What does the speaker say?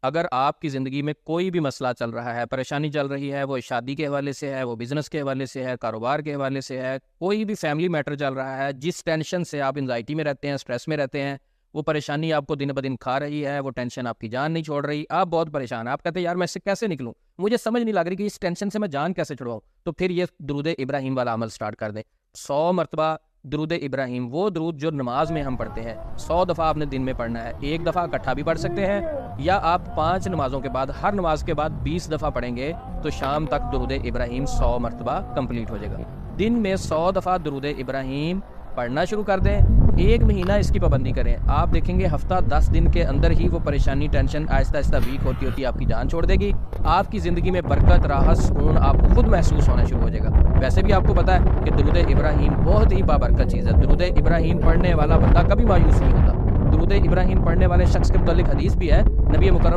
अगर आपकी ज़िंदगी में कोई भी मसला चल रहा है, परेशानी चल रही है, वो शादी के हवाले से है, वो बिज़नेस के हवाले से है, कारोबार के हवाले से है, कोई भी फैमिली मैटर चल रहा है, जिस टेंशन से आप एंजाइटी में रहते हैं, स्ट्रेस में रहते हैं, वो परेशानी आपको दिन ब दिन खा रही है, वो टेंशन आपकी जान नहीं छोड़ रही, आप बहुत परेशान हैं, आप कहते हैं यार मैं इससे कैसे निकलूँ, मुझे समझ नहीं लग रही कि इस टेंशन से मैं जान कैसे छुड़वाऊँ। तो फिर ये दुरूद इब्राहिम वाला अमल स्टार्ट कर दें। 100 मरतबा दुरूद इब्राहिम, वो दुरूद जो नमाज में हम पढ़ते हैं, 100 दफ़ा आपने दिन में पढ़ना है। एक दफ़ा इकट्ठा भी पढ़ सकते हैं, या आप 5 नमाज़ों के बाद, हर नमाज के बाद 20 दफ़ा पढ़ेंगे तो शाम तक दुरूद इब्राहिम 100 मरतबा कंप्लीट हो जाएगा। दिन में 100 दफ़ा दुरूद इब्राहिम पढ़ना शुरू कर दें। 1 महीना इसकी पाबंदी करें, आप देखेंगे हफ्ता 10 दिन के अंदर ही वो परेशानी, टेंशन आहिस्ता आहिस्ता वीक होती होती आपकी जान छोड़ देगी। आपकी ज़िंदगी में बरकत, राहत, सुकून आपको खुद महसूस होना शुरू हो जाएगा। वैसे भी आपको पता है कि दुरूद इब्राहिम बहुत ही बाबरकत चीज़ है। दुरूद इब्राहिम पढ़ने वाला बंदा कभी मायूस नहीं होता। दुरूद इब्राहिम पढ़ने वाले शख्स के मुतालिक हदीस भी है, नबी मुकर्रम